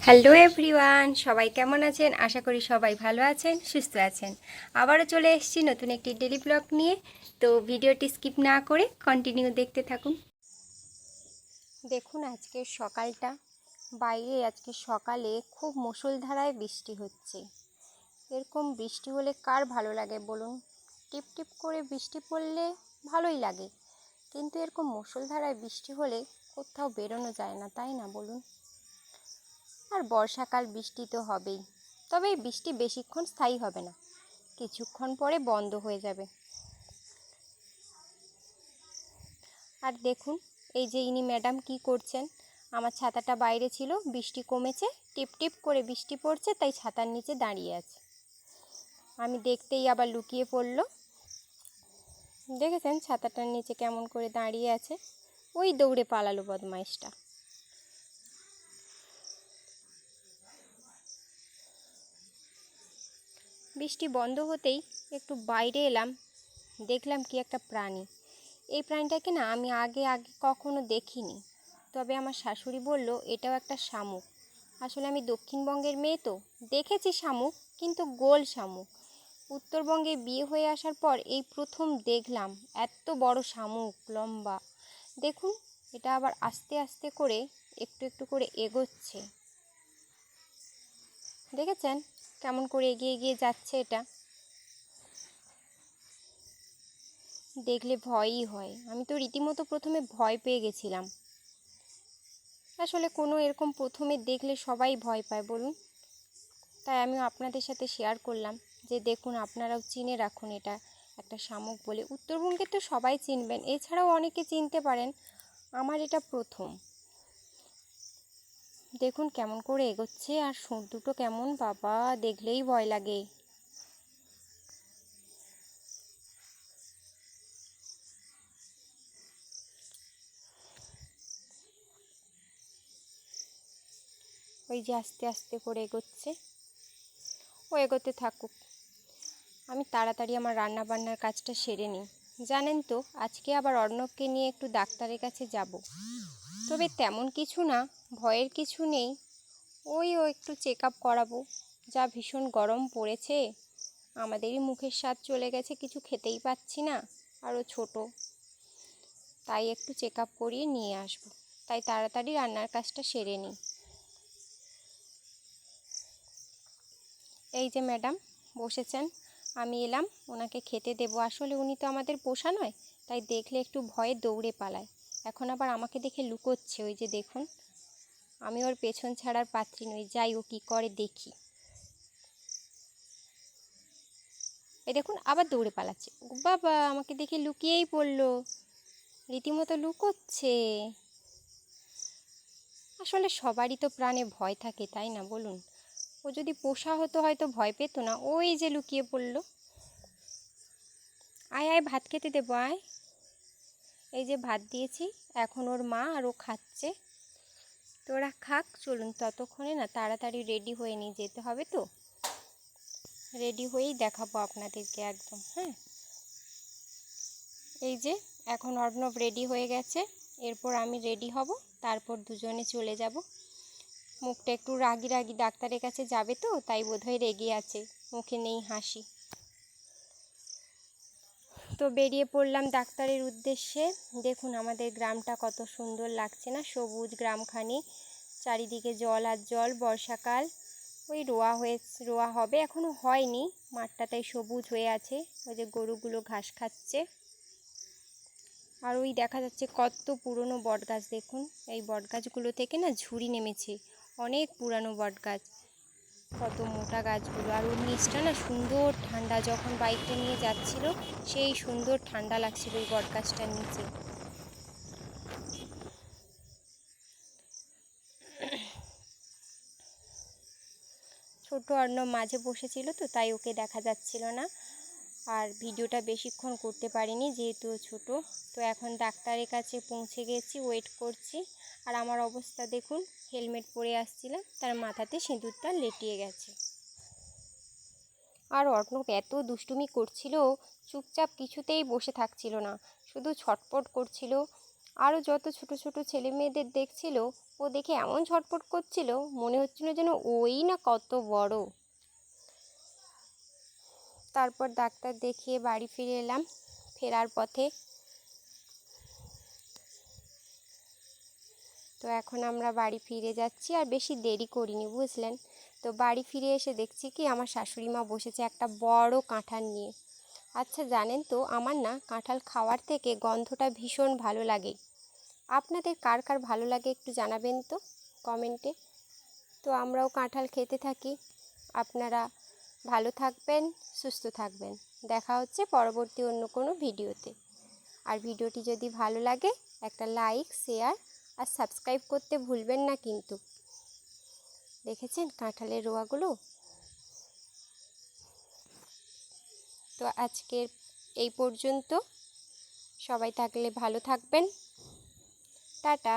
Hello everyone, সবাই কেমন আছেন? আশা করি সবাই ভালো আছেন, সুস্থ আছেন। আবারও চলে এসেছি নতুন একটি ডেলি ব্লগ নিয়ে। তো ভিডিওটি স্কিপ না করে কন্টিনিউ দেখতে থাকুন। দেখুন আজকের সকালটা, বাইরে আজকে সকালে খুব মুষলধারায় বৃষ্টি হচ্ছে। এরকম বৃষ্টি হলে কার ভালো লাগে বলুন? টিপ টিপ করে বৃষ্টি পড়লে ভালোই লাগে, কিন্তু এরকম মুষলধারায় বৃষ্টি হলে কোথাও বেরোনো যায় না, তাই না বলুন? আর বর্ষাকাল, বৃষ্টি তো হবেই, তবে এই বৃষ্টি বেশিক্ষণ স্থায়ী হবে না, কিছুক্ষণ পরে বন্ধ হয়ে যাবে। আর দেখুন এই যে ইনি ম্যাডাম কি করছেন, আমার ছাতাটা বাইরে ছিল, বৃষ্টি কমেছে, টিপ টিপ করে বৃষ্টি পড়ছে, তাই ছাতার নিচে দাঁড়িয়ে আছে। আমি দেখতেই আবার লুকিয়ে পড়লো। দেখেছেন ছাতাটার নিচে কেমন করে দাঁড়িয়ে আছে? ওই দৌড়ে পালালো বদমাইশটা। বৃষ্টি বন্ধ হতেই একটু বাইরে এলাম, দেখলাম কি একটা প্রাণী। এই প্রাণীটাকে না আমি আগে কখনো দেখিনি, তবে আমার শাশুড়ি বলল এটাও একটা শামুক। আসলে আমি দক্ষিণবঙ্গের মেয়ে, তো দেখেছি শামুক, কিন্তু গোল শামুক। উত্তরবঙ্গে বিয়ে হয়ে আসার পর এই প্রথম দেখলাম এত বড় শামুক, লম্বা। দেখুন এটা আবার আস্তে আস্তে করে একটু একটু করে এগোচ্ছে। দেখেছেন কেমন করে এগিয়ে এগিয়ে যাচ্ছে? এটা দেখলে ভয়ই হয়, আমি তো রীতিমতো প্রথমে ভয় পেয়ে গেছিলাম। আসলে কোনো এরকম প্রথমে দেখলে সবাই ভয় পায় বলুন, তাই আমিও আপনাদের সাথে শেয়ার করলাম যে দেখুন আপনারাও চিনে রাখুন, এটা একটা শামুক বলে। উত্তরবঙ্গে তো সবাই চিনবেন, এছাড়াও অনেকে চিনতে পারেন, আমার এটা প্রথম। দেখুন কেমন করে এগোচ্ছে, আর সুর দুটো কেমন, বাবা দেখলেই ভয় লাগে। ওই যে আস্তে আস্তে করে এগোচ্ছে, ও এগোতে থাকুক, আমি তাড়াতাড়ি আমার রান্না বান্নার কাজটা সেরে নিই। জানেন তো আজকে আবার অর্ণবকে নিয়ে একটু ডাক্তারের কাছে যাব, তবে তেমন কিছু না, ভয়ের কিছু নেই। ও একটু চেক আপ করাবো, যা ভীষণ গরম পড়েছে, আমাদেরই মুখের স্বাদ চলে গেছে, কিছু খেতেই পাচ্ছি না, আরও ছোট, তাই একটু চেক আপ করিয়ে নিয়ে আসবো। তাই তাড়াতাড়ি রান্নার কাজটা সেরে নিই। এই যে ম্যাডাম বসেছেন, আমি এলাম ওনাকে খেতে দেবো। আসলে উনি তো আমাদের পোষা নয়, তাই দেখলে একটু ভয়ে দৌড়ে পালায়, এখন আবার আমাকে দেখে লুকোচ্ছে। ওই যে দেখুন, আমি ওর পেছন ছাড়ার পাত্রী নই, যাই ও কী করে দেখি। এই দেখুন আবার দৌড়ে পালাচ্ছে, ও বাবা আমাকে দেখে লুকিয়েই পড়লো, রীতিমতো লুকোচ্ছে। আসলে সবারই তো প্রাণে ভয় থাকে, তাই না বলুন? ও যদি পোষা হতো হয়তো ভয় পেত না। ওই যে লুকিয়ে পড়লো, আয় আয় ভাত খেতে দেবো আয়। এই যে ভাত দিয়েছি, এখন ওর মা আর ও খাচ্ছে। তোরা খাক, চলুন ততক্ষণে না তাড়াতাড়ি রেডি হয়ে নিয়ে যেতে হবে, তো রেডি হয়েই দেখাবো আপনাদেরকে একদম। হ্যাঁ, এই যে এখন অর্ণব রেডি হয়ে গেছে, এরপর আমি রেডি হব, তারপর দুজনে চলে যাব। মুখটা একটু রাগি রাগি, ডাক্তারের কাছে যাবে তো তাই বোধহয় রেগে আছে, মুখে নেই হাসি। তো বেরিয়ে পড়লাম ডাক্তারের উদ্দেশ্যে। দেখুন আমাদের গ্রামটা কত সুন্দর লাগছে না, সবুজ গ্রামখানি, চারিদিকে জল আর জল। বর্ষাকাল, ওই রোয়া হবে, এখনও হয়নি, মাঠটা তাই সবুজ হয়ে আছে। ওই যে গরুগুলো ঘাস খাচ্ছে। আর ওই দেখা যাচ্ছে কত পুরনো বটগাছ, দেখুন এই বটগাছগুলো থেকে না ঝুরি নেমেছে, অনেক পুরানো বটগাছ, কত মোটা গাছগুলো। আর ওর নিচটা না সুন্দর ঠান্ডা, যখন বাইকটা নিয়ে যাচ্ছিল সেই সুন্দর ঠান্ডা লাগছিল ওই বটগাছটার নিচে। ছোট অর্ণব মাঝে বসেছিল, তো তাই ওকে দেখা যাচ্ছিল না, আর ভিডিওটা বেশিক্ষণ করতে পারিনি যেহেতু ছোট। তো এখন ডাক্তারের কাছে পৌঁছে গেছি, ওয়েট করছি। আর আমার অবস্থা দেখুন, হেলমেট পরে আসছিলাম, তার মাথাতে সিঁদুরটা লেটিয়ে গেছে। আর অর্ণব এত দুষ্টুমি করছিল, চুপচাপ কিছুতেই বসে থাকছিল না, শুধু ছটপট করছিল। আরও যত ছোট ছোট ছেলে মেয়েদের দেখছিল ও দেখে এমন ছটফট করছিল, মনে হচ্ছিল যেন ওই না কত বড়। তারপর ডাক্তার দেখিয়ে বাড়ি ফিরে এলাম। ফেরার পথে তো এখন আমরা বাড়ি ফিরে যাচ্ছি, আর বেশি দেরি করিনি বুঝলেন। তো বাড়ি ফিরে এসে দেখছি কি আমার শাশুড়ি মা বসেছে একটা বড় কাঁঠাল নিয়ে। আচ্ছা জানেন তো, আমার না কাঁঠাল খাওয়ার থেকে গন্ধটা ভীষণ ভালো লাগে। আপনাদের কার কার ভালো লাগে একটু জানাবেন তো কমেন্টে। তো আমরাও কাঁঠাল খেতে থাকি। আপনারা ভালো থাকবেন, সুস্থ থাকবেন। দেখা হচ্ছে পরবর্তী অন্য কোনো ভিডিওতে। আর ভিডিওটি যদি ভালো লাগে একটা লাইক, শেয়ার আর সাবস্ক্রাইব করতে ভুলবেন না কিন্তু। দেখেছেন কাঁঠালের রোয়াগুলো। তো আজকের এই পর্যন্ত। সবাই থাকলে ভালো থাকবেন। টাটা।